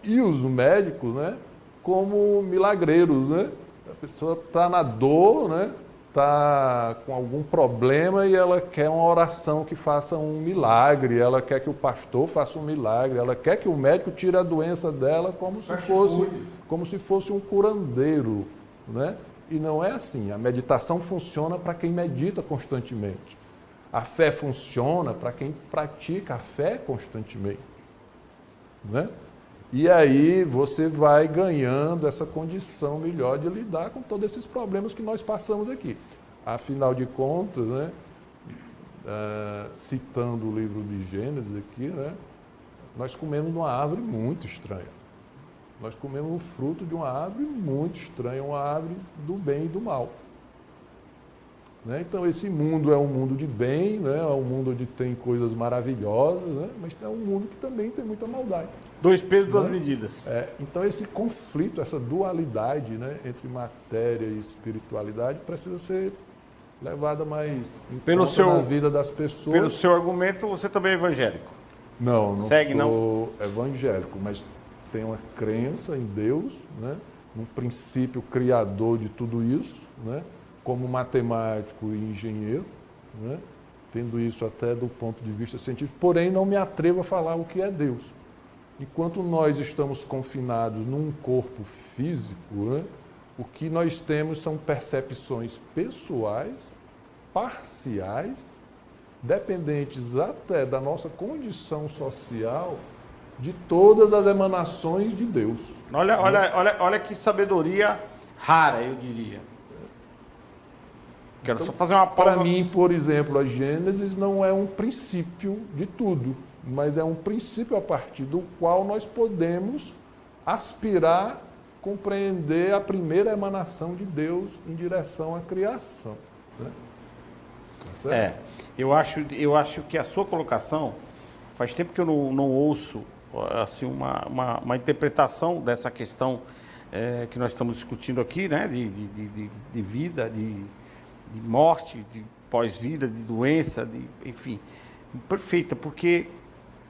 e os médicos, né, como milagreiros, né? A pessoa está na dor, né? Está com algum problema e ela quer uma oração que faça um milagre, ela quer que o pastor faça um milagre, ela quer que o médico tire a doença dela como se fosse um curandeiro, né? E não é assim. A meditação funciona para quem medita constantemente. A fé funciona para quem pratica a fé constantemente, né? E aí você vai ganhando essa condição melhor de lidar com todos esses problemas que nós passamos aqui. Afinal de contas, né, citando o livro de Gênesis aqui, né, nós comemos uma árvore muito estranha. Nós comemos o fruto de uma árvore muito estranha, uma árvore do bem e do mal. né? Então, esse mundo é um mundo de bem, né? É um mundo onde tem coisas maravilhosas, né? Mas é um mundo que também tem muita maldade. Dois pesos, duas medidas. Então, esse conflito, essa dualidade, né, entre matéria e espiritualidade precisa ser levada mais em conta na vida das pessoas. Pelo seu argumento, você também é evangélico? Não Segue, sou evangélico, mas tenho uma crença em Deus, né, num princípio criador de tudo isso, né, como matemático e engenheiro, né, tendo isso até do ponto de vista científico, porém não me atrevo a falar o que é Deus. Enquanto nós estamos confinados num corpo físico, né, o que nós temos são percepções pessoais, parciais, dependentes até da nossa condição social, de todas as emanações de Deus. Olha que sabedoria rara, eu diria. Quero Então, só fazer uma pausa. Para mim, por exemplo, a Gênesis não é um princípio de tudo, mas é um princípio a partir do qual nós podemos aspirar, compreender a primeira emanação de Deus em direção à criação. Né? Tá certo? Eu acho que a sua colocação, faz tempo que eu não ouço assim, uma interpretação dessa questão que nós estamos discutindo aqui, né? De vida, de morte, de pós-vida, de doença, enfim, perfeita, porque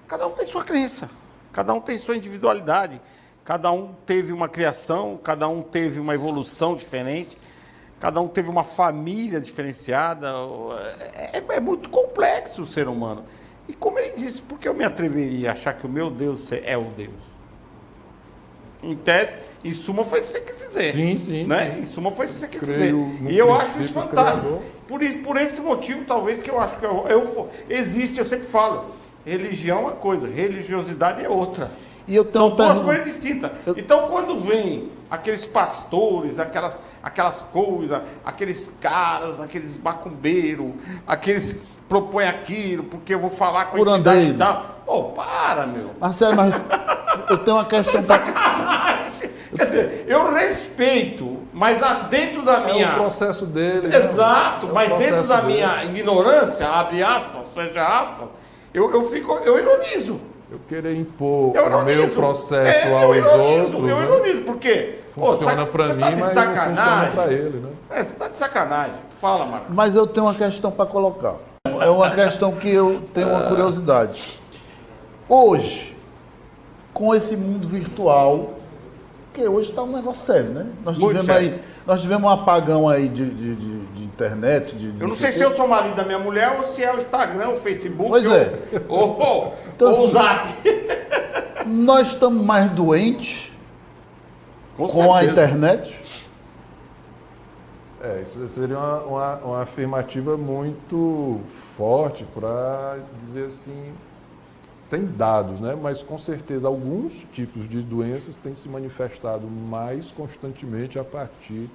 cada um tem sua crença, cada um tem sua individualidade, cada um teve uma criação, cada um teve uma evolução diferente, cada um teve uma família diferenciada, é muito complexo o ser humano. E como ele disse, por que eu me atreveria a achar que o meu Deus é o Deus? Em tese, em suma foi isso que você quis dizer. Sim. Né? Em suma foi isso que você quis dizer. E eu acho isso fantástico. Por esse motivo, talvez, que eu acho que existe, eu sempre falo, religião é uma coisa, religiosidade é outra. E eu tenho São duas coisas distintas. Então, quando vem aqueles pastores, aquelas coisas, aqueles caras, aqueles macumbeiros, aqueles propõem aquilo, porque eu vou falar com a entidade e tal. Pô, para, meu. Marcelo, mas eu tenho uma questão Quer dizer, eu respeito, mas dentro da minha... É o processo dele. Exato, né? mas dentro da minha ignorância, abre aspas, fecha aspas, eu ironizo. Eu querer impor o meu processo aos outros. Eu ironizo, porque funciona para mim, tá de mas sacanagem. não funciona para ele, né? Você está de sacanagem. Fala, Marcos. Mas eu tenho uma questão para colocar. É uma questão que eu tenho uma curiosidade. Hoje, com esse mundo virtual, porque hoje está um negócio sério, né? Nós tivemos um apagão aí de internet. Eu não sei se eu sou marido da minha mulher ou se é o Instagram, o Facebook. Pois é. Ou Então, o Zap. Nós estamos mais doentes com certeza. a internet. Isso seria uma afirmativa muito forte para dizer assim, sem dados, né? Mas com certeza alguns tipos de doenças têm se manifestado mais constantemente a partir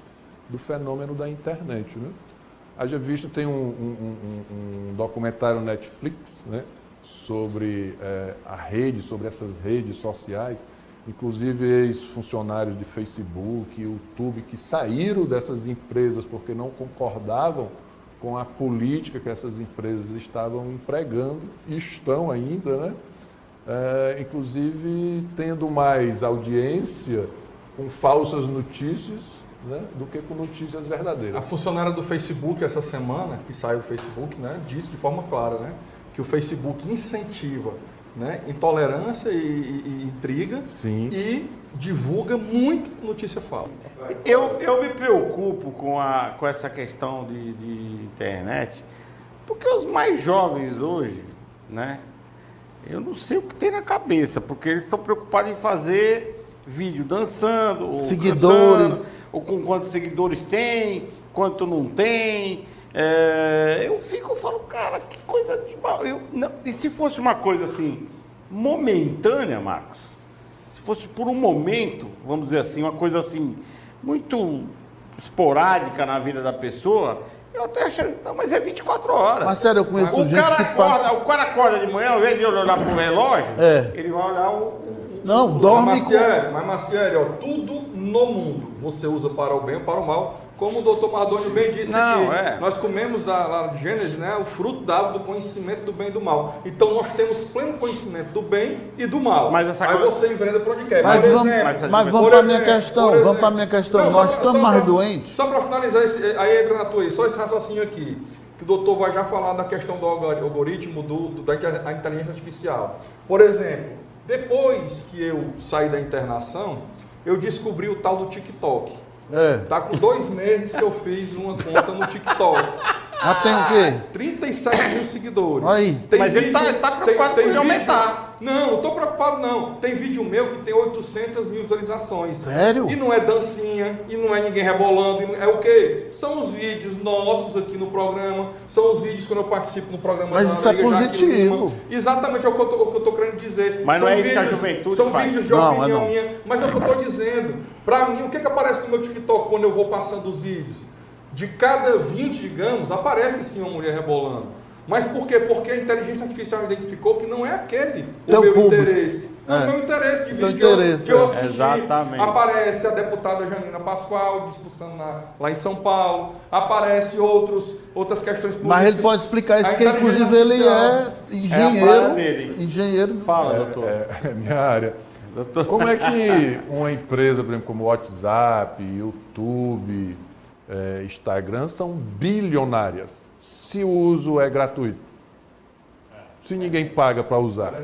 do fenômeno da internet, né? Haja visto, tem um documentário Netflix, né, sobre sobre essas redes sociais, inclusive ex-funcionários de Facebook, YouTube, que saíram dessas empresas porque não concordavam com a política que essas empresas estavam empregando, e estão ainda, né? Inclusive tendo mais audiência com falsas notícias, né, do que com notícias verdadeiras. A funcionária do Facebook essa semana, que saiu do Facebook, né, disse de forma clara, né, que o Facebook incentiva, né, intolerância e intriga. Sim. E divulga muita notícia falsa. Eu me preocupo com essa questão de internet, porque os mais jovens hoje, né, eu não sei o que tem na cabeça, porque eles estão preocupados em fazer vídeo dançando, ou Seguidores. cantando, ou com quantos seguidores tem, quanto não tem. Eu falo, cara, que coisa de mal. E se fosse uma coisa assim, momentânea, Marcos, se fosse por um momento, vamos dizer assim, uma coisa assim, muito esporádica na vida da pessoa, eu até achei, não, mas é 24 horas. Mas sério, eu conheço gente que passa... O cara acorda de manhã, ao invés de olhar pro relógio, ele vai olhar Não, dorme Mas Marciele, ó, tudo no mundo você usa para o bem ou para o mal, Como o doutor Mardônio bem disse Não, aqui, nós comemos lá de Gênesis, né, o fruto do conhecimento do bem e do mal. Então nós temos pleno conhecimento do bem e do mal. Mas essa Aí coisa... você envereda para onde quer. Mas Por vamos, exemplo, mas vamos para a minha questão. Vamos para a minha questão. Não, Nós estamos mais doentes. Só para finalizar, aí entra na tua aí, só esse raciocínio aqui. Que o doutor vai já falar da questão do algoritmo da inteligência artificial. Por exemplo, depois que eu saí da internação, eu descobri o tal do TikTok. Tá com 2 meses que eu fiz uma conta no TikTok. Mas tem o quê? 37 mil seguidores. Aí. Mas ele tá preocupado com aumentar. Não, não tô preocupado não. Tem vídeo meu que tem 800 mil visualizações. Sério? E não é dancinha, e não é ninguém rebolando. É o quê? São os vídeos nossos aqui no programa, são os vídeos quando eu participo no programa. Mas isso é positivo. Exatamente é o que eu tô querendo dizer. Mas não é isso que a juventude são faz. Vídeos de Não, opinião minha. Mas é o que eu tô dizendo. Pra mim, o que aparece no meu TikTok quando eu vou passando os vídeos? De cada 20, digamos, aparece sim uma mulher rebolando. Mas por quê? Porque a inteligência artificial identificou que não é aquele o meu interesse. É o meu interesse de vídeo que eu assisti. Exatamente. Aparece a deputada Janina Pascoal discussão lá em São Paulo. Aparece outras questões políticas. Mas ele pode explicar isso, porque inclusive ele é engenheiro. Engenheiro. Fala, doutor. É minha área. Como é que uma empresa, por exemplo, como WhatsApp, YouTube, Instagram, são bilionárias, se o uso é gratuito? Se ninguém paga para usar.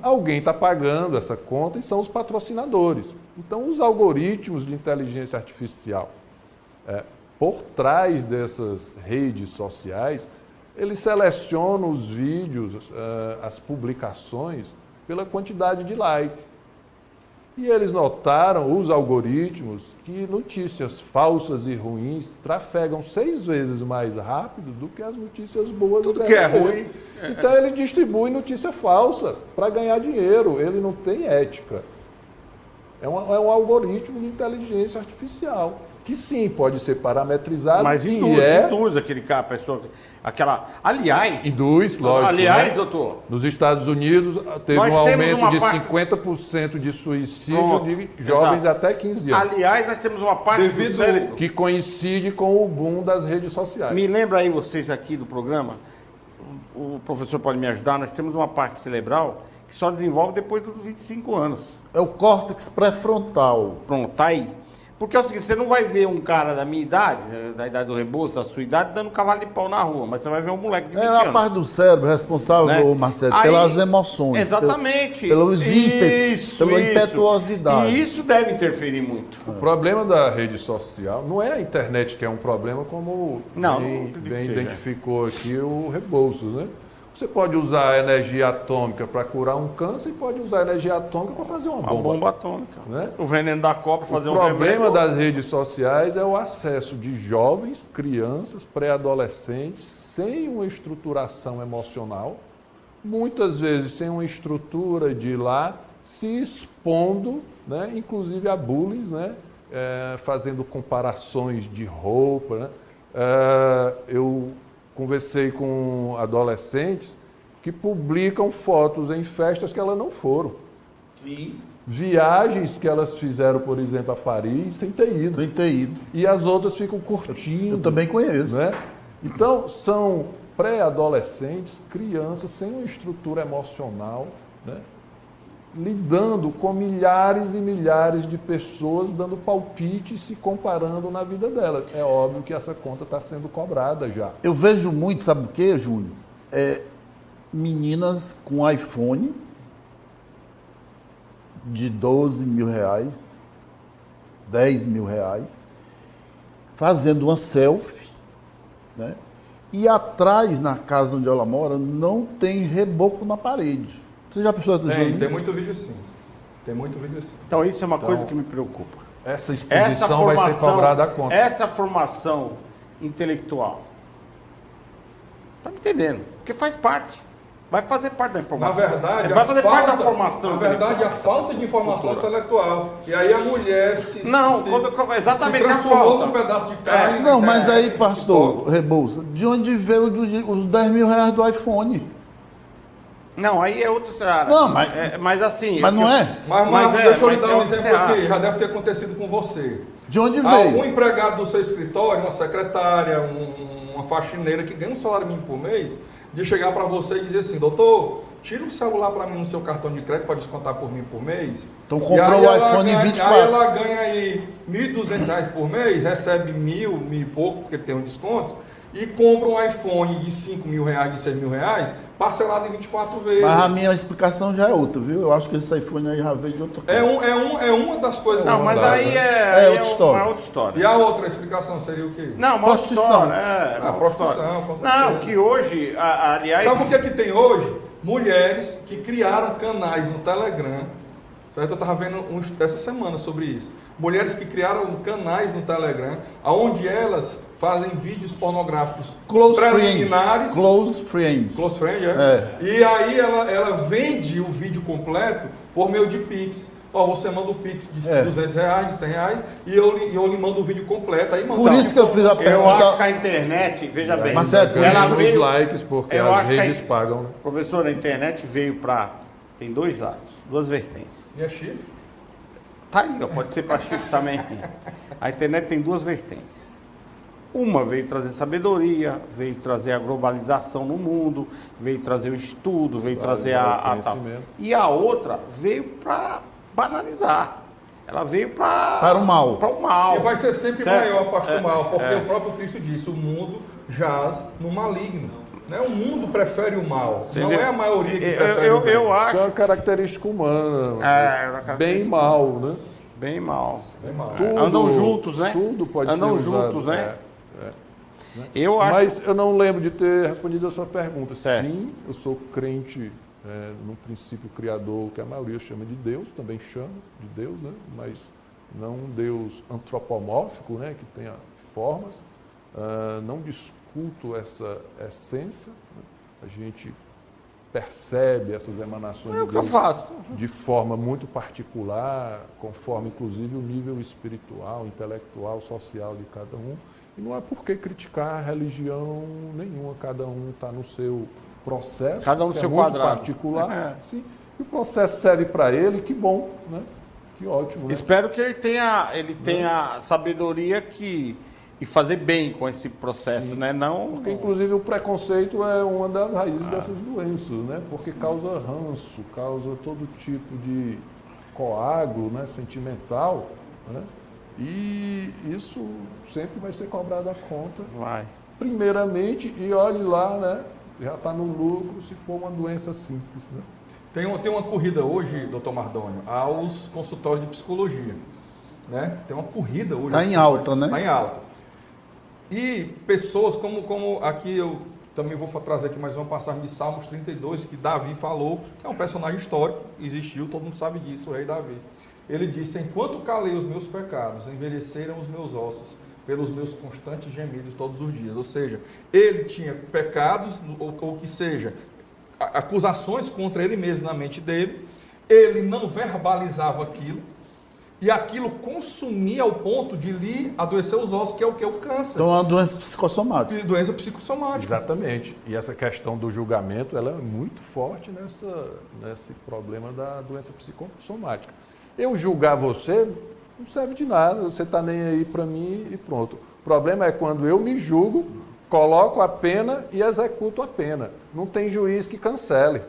Alguém está pagando essa conta e são os patrocinadores. Então, os algoritmos de inteligência artificial, por trás dessas redes sociais, eles selecionam os vídeos, as publicações, pela quantidade de like. E eles notaram, os algoritmos, que notícias falsas e ruins trafegam 6 vezes mais rápido do que as notícias boas. Tudo que é ruim. Então ele distribui notícia falsa para ganhar dinheiro. Ele não tem ética. É um algoritmo de inteligência artificial, que sim, pode ser parametrizado. Mas induz aquele cara, a pessoa... Aliás... Induz, lógico. Aliás, né? doutor... Nos Estados Unidos teve um aumento de 50% de suicídio de jovens até 15 anos. Aliás, nós temos uma parte do cérebro... Que coincide com o boom das redes sociais. Me lembra aí vocês aqui do programa, o professor pode me ajudar, nós temos uma parte cerebral que só desenvolve depois dos 25 anos. É o córtex pré-frontal. Pronto, tá aí. Porque é o seguinte, você não vai ver um cara da minha idade, da idade do Rebouças, da sua idade, dando cavalo de pau na rua, mas você vai ver um moleque de 20 anos. É a parte do cérebro responsável, né? Marcelo, pelas emoções. Exatamente. Pelos ímpetos, pela impetuosidade. E isso deve interferir muito. O problema da rede social não é a internet que é um problema, como bem identificou aqui o Rebouças, né? Você pode usar a energia atômica para curar um câncer e pode usar a energia atômica para fazer uma bomba atômica. Né? O veneno da Copa fazer o problema das redes sociais é o acesso de jovens, crianças, pré-adolescentes, sem uma estruturação emocional, muitas vezes sem uma estrutura de ir lá, se expondo, né? Inclusive a bullying, né? Fazendo comparações de roupa. Né? Eu conversei com adolescentes que publicam fotos em festas que elas não foram. Sim. Viagens que elas fizeram, por exemplo, a Paris, sem ter ido. Sem ter ido. E as outras ficam curtindo. Eu também conheço. Né? Então, são pré-adolescentes, crianças sem uma estrutura emocional, né? Lidando com milhares e milhares de pessoas, dando palpite e se comparando na vida delas. É óbvio que essa conta está sendo cobrada já. Eu vejo muito, sabe o que, Júnior? Meninas com iPhone de 12 mil reais, 10 mil reais, fazendo uma selfie, né? E atrás, na casa onde ela mora, não tem reboco na parede. Você já prestou atenção? Tem muito vídeo sim. Tem muito vídeo sim. Então isso é uma coisa que me preocupa. Essa exposição vai ser cobrada a conta. Essa formação intelectual. Tá me entendendo? Porque faz parte. Vai fazer parte da informação. Na verdade, vai fazer parte da formação. Na verdade, a falta de informação intelectual. E aí a mulher exatamente se transformou num pedaço de carne. Não, mas aí, pastor Rebouças, de onde veio os 10 mil reais do iPhone? Não, aí é outra história. Não, mas- mas assim... Mas não é? Mas deixa eu lhe mas dar um é exemplo aqui, observar. já deve ter acontecido com você. De onde Algum veio? empregado do seu escritório, uma secretária, uma faxineira que ganha um salário mínimo por mês, de chegar para você e dizer assim, doutor, tira o celular para mim no seu cartão de crédito para descontar por mim por mês. Então E comprou aí o ela iPhone ganha, 24. Aí ela ganha aí R$ 1.200 por mês, recebe 1.000 e pouco, porque tem um desconto, e compra um iPhone de R$5.000, de R$6.000, parcelado em 24 vezes. Mas a minha explicação já é outra, viu? Eu acho que esse iPhone aí já veio de outra coisa. É uma das coisas. Não, mas mandadas, aí né? é outra história. uma outra história. E a outra explicação seria o quê? Não, uma outra Prostituição. história. É, uma outra prostituição, história. com certeza. Não, que hoje, aliás... Sabe o que tem hoje? Mulheres que criaram canais no Telegram. Certo? Eu estava vendo essa semana sobre isso. Mulheres que criaram canais no Telegram, onde elas fazem vídeos pornográficos Close preliminares. friends. Close friends. Close friend, é? E aí ela vende o vídeo completo por meio de Pix. Ó, você manda o Pix de R$200, de R$100, e eu lhe mando o vídeo completo. Aí manda Por isso que eu fiz a Eu acho que pergunta. a internet, veja bem, Marcelo, ela Ganha veio... os likes, porque eu as acho que a redes pagam. Né? Professor, a internet veio para... Tem dois lados, duas vertentes. E é chifre? Tá aí, ó, pode ser para chifre também. A internet tem duas vertentes. Uma veio trazer sabedoria, veio trazer a globalização no mundo, veio trazer o estudo, veio trazer a tal. conhecimento. E a outra veio para banalizar. Ela veio Para o mal. Para o mal. E vai ser sempre Certo? maior a parte do mal, porque é. o próprio Cristo disse, o mundo jaz no maligno. Né? O mundo prefere o mal, não Entendeu? é a maioria que prefere o mal. Eu Isso é uma acho característica humana. É, uma característica bem mal, né? bem mal. Bem mal. Tudo- Andam juntos, né? Tudo pode Andam ser usado, juntos, né? é. Eu acho. Mas eu não lembro de ter respondido a sua pergunta. Certo. Sim, eu sou crente no princípio criador, que a maioria chama de Deus, também chama de Deus, né? Mas não um Deus antropomórfico, né? Que tenha formas. Não discuto essa essência. Né? A gente percebe essas emanações É o de que eu Deus faço. de forma muito particular, conforme inclusive o nível espiritual, intelectual, social de cada um. E não há por que criticar religião nenhuma, cada um está no seu processo, Cada um no que seu é muito quadrado. particular. É. Sim. E o processo serve para ele, que bom, né? Que ótimo. Né? Espero que ele tenha sabedoria e fazer bem com esse processo, né? Não. Porque, inclusive, o preconceito é uma das raízes dessas doenças, né? Porque causa ranço, causa todo tipo de coágulo, né? Sentimental, né? E isso sempre vai ser cobrado à conta, Vai. primeiramente, e olhe lá, né? Já está no lucro se for uma doença simples, né? Tem uma corrida hoje, doutor Mardônio, aos consultórios de psicologia. Né? Tem uma corrida hoje. Tá em alta, né? Está em alta. E pessoas como aqui eu também vou trazer aqui mais uma passagem de Salmos 32, que Davi falou, que é um personagem histórico, existiu, todo mundo sabe disso, o rei Davi. Ele disse, enquanto calei os meus pecados, envelheceram os meus ossos, pelos meus constantes gemidos todos os dias. Ou seja, ele tinha pecados, ou que seja, acusações contra ele mesmo na mente dele, ele não verbalizava aquilo, e aquilo consumia ao ponto de lhe adoecer os ossos, que é o que? O câncer. Então é uma doença psicossomática. Doença psicossomática. Exatamente. E essa questão do julgamento, ela é muito forte nesse problema da doença psicossomática. Eu julgar você não serve de nada, você está nem aí para mim e pronto. O problema é quando eu me julgo, coloco a pena e executo a pena. Não tem juiz que cancele.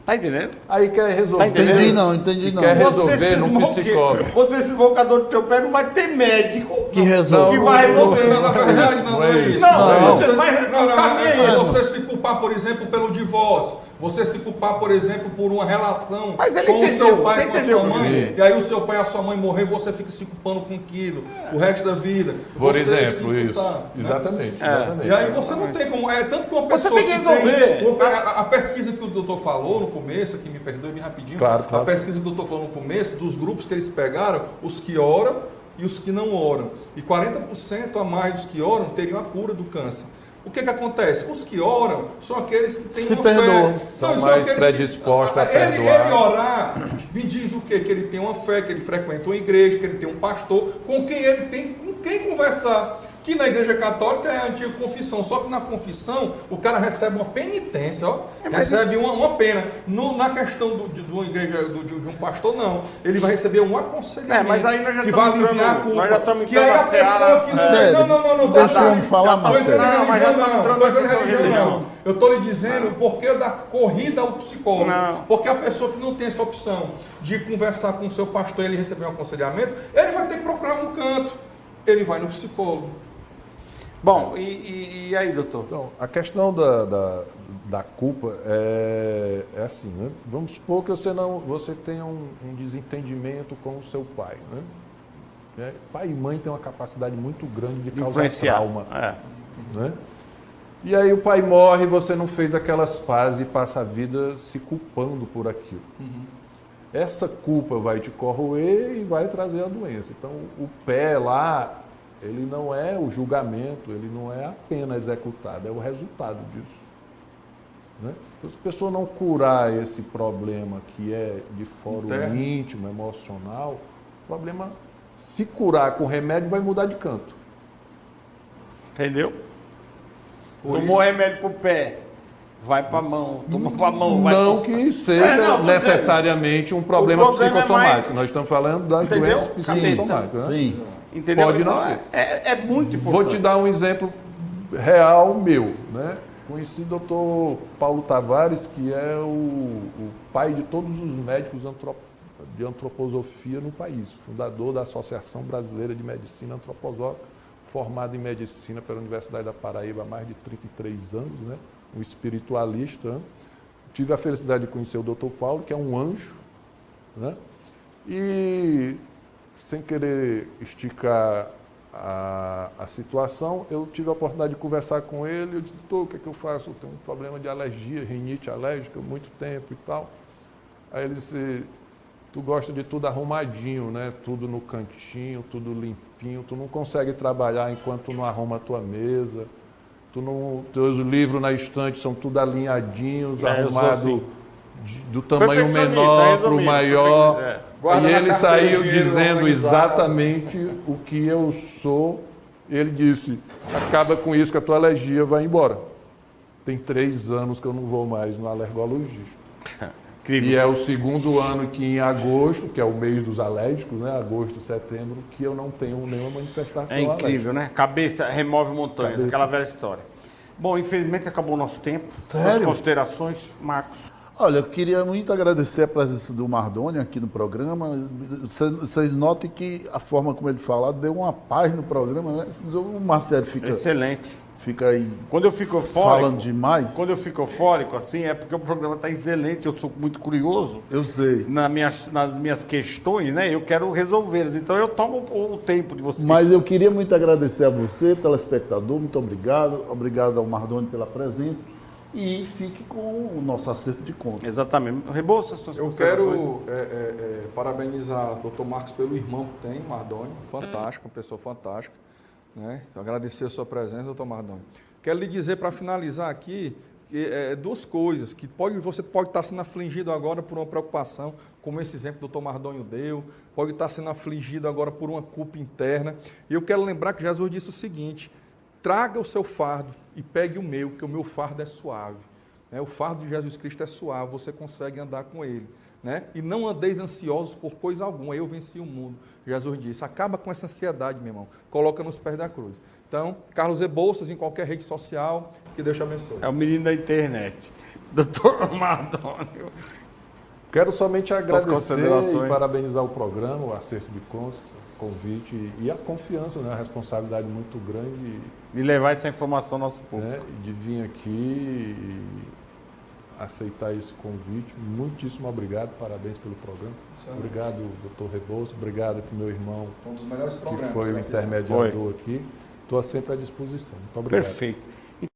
Tá entendendo? Aí quer resolver. Tá entendendo? Entendi não. Quer Você resolver num cismou que- psicólogo. Você cismou que a dor do teu pé não vai ter médico Que resolve. que vai Você, resolver. na verdade, não é isso. Não, Você- mas não, o caminho é esse. Você se culpar, por exemplo, pelo divórcio. Você se culpar, por exemplo, por uma relação Mas ele com o entendeu, seu pai você e com a entendeu, sua mãe. sim. E aí o seu pai e a sua mãe morrer, você fica se culpando com aquilo o resto da vida. Por Você exemplo, se isso. culpar, né? Exatamente. É. exatamente. E aí você não tem como. É tanto que uma Você pessoa tem que resolver. a pesquisa que o doutor falou no começo, aqui me perdoe bem rapidinho. Claro. A pesquisa que o doutor falou no começo, dos grupos que eles pegaram, os que oram e os que não oram. E 40% a mais dos que oram teriam a cura do câncer. O que acontece? Os que oram são aqueles que têm Se uma perdoam. fé. São Não, mais aqueles predispostos a Ele perdoar. orar me diz o quê? Que ele tem uma fé, que ele frequenta uma igreja, que ele tem um pastor, com quem ele tem com quem conversar. Que na Igreja Católica é a antiga confissão, só que na confissão o cara recebe uma penitência, ó, recebe uma pena. Na questão de uma igreja, de um pastor, não. Ele vai receber um aconselhamento mas aí nós já que vai estamos aliviar a entrando, culpa. nós já estamos Que aí entrando a na seara. pessoa que Sério, não, deixa o homem falar, Marcelo. Não, mas já estamos entrando na questão religiosa. Eu estou lhe dizendo o porquê da corrida ao psicólogo. Não. Porque a pessoa que não tem essa opção de conversar com o seu pastor e ele receber um aconselhamento, ele vai ter que procurar um canto. Ele vai no psicólogo. Bom, e aí, doutor? Então, a questão da culpa é assim, né? Vamos supor que você tenha um desentendimento com o seu pai, né? Pai e mãe têm uma capacidade muito grande de causar Influenciar. trauma, né? E aí o pai morre e você não fez aquelas pazes e passa a vida se culpando por aquilo. Essa culpa vai te corroer e vai trazer a doença. Então, o pé lá, ele não é o julgamento, ele não é a pena executada, é o resultado disso. Né? Então, se a pessoa não curar esse problema que é de fórum íntimo, emocional, o problema, se curar com remédio, vai mudar de canto. Entendeu? Tomou remédio pro pé, vai pra mão, toma pra mão, vai Não pro... que seja tô necessariamente um problema O problema psicossomático. é mais- Nós estamos falando das Entendeu? doenças psicossomáticas. Né? Sim. Entendeu? Pode Então, não ser. é muito importante. Vou te dar um exemplo real meu, né? Conheci o doutor Paulo Tavares, que é o pai de todos os médicos de antroposofia no país, fundador da Associação Brasileira de Medicina Antroposófica, formado em medicina pela Universidade da Paraíba há mais de 33 anos, né? Um espiritualista. Né? Tive a felicidade de conhecer o doutor Paulo, que é um anjo, né? E, sem querer esticar a situação, eu tive a oportunidade de conversar com ele. Eu disse: doutor, o que é que eu faço? Eu tenho um problema de alergia, rinite alérgica, há muito tempo e tal. Aí ele disse: tu gosta de tudo arrumadinho, né? Tudo no cantinho, tudo limpinho. Tu não consegue trabalhar enquanto tu não arruma a tua mesa. Teus livros na estante são tudo alinhadinhos, arrumados do tamanho menor para o maior. E ele saiu dizendo exatamente o que eu sou. Ele disse: acaba com isso que a tua alergia vai embora. Tem 3 anos que eu não vou mais no alergologista. Incrível. E é o segundo ano que em agosto, que é o mês dos alérgicos, né? Agosto, setembro, que eu não tenho nenhuma manifestação É incrível, né? Cabeça remove montanhas, Cabeça. aquela velha história. Bom, infelizmente acabou o nosso tempo. Sério? As considerações, Marcos. Olha, eu queria muito agradecer a presença do Mardoni aqui no programa. Vocês notem que a forma como ele fala deu uma paz no programa, né? O Marcelo Excelente. fica aí Quando eu fico falando eufórico, demais. quando eu fico eufórico, assim, é porque o programa está excelente, eu sou muito curioso Eu sei. nas minhas questões, né? Eu quero resolvê-las. Então eu tomo o tempo de vocês. Mas eu queria muito agradecer a você, telespectador, muito obrigado. Obrigado ao Mardoni pela presença. E fique com o nosso acerto de contas. Exatamente. Rebouça suas Eu considerações. quero parabenizar o Dr. Marcos pelo irmão que tem, Mardoni, fantástico, uma pessoa fantástica. Né? Agradecer a sua presença, Dr. Mardoni. Quero lhe dizer, para finalizar aqui, que, 2 coisas, que você pode estar sendo afligido agora por uma preocupação, como esse exemplo que o Dr. Mardoni deu, pode estar sendo afligido agora por uma culpa interna. E eu quero lembrar que Jesus disse o seguinte: traga o seu fardo e pegue o meu, porque o meu fardo é suave. Né? O fardo de Jesus Cristo é suave, você consegue andar com ele. Né? E não andeis ansiosos por coisa alguma, eu venci o mundo. Jesus disse: acaba com essa ansiedade, meu irmão, coloca nos pés da cruz. Então, Carlos Rebouças, em qualquer rede social, que Deus te abençoe. É o menino da internet. Doutor Mardoni. Quero somente agradecer considerações. e parabenizar o programa, o Acerto de Contas, o convite e a confiança, né? A responsabilidade muito grande, De levar essa informação ao nosso público. né? De vir aqui e aceitar esse convite. Muitíssimo obrigado, parabéns pelo programa. Obrigado, doutor Rebouças, obrigado para o meu irmão, Um dos melhores que programas. foi o intermediador aqui. Estou sempre à disposição. Muito obrigado. Perfeito.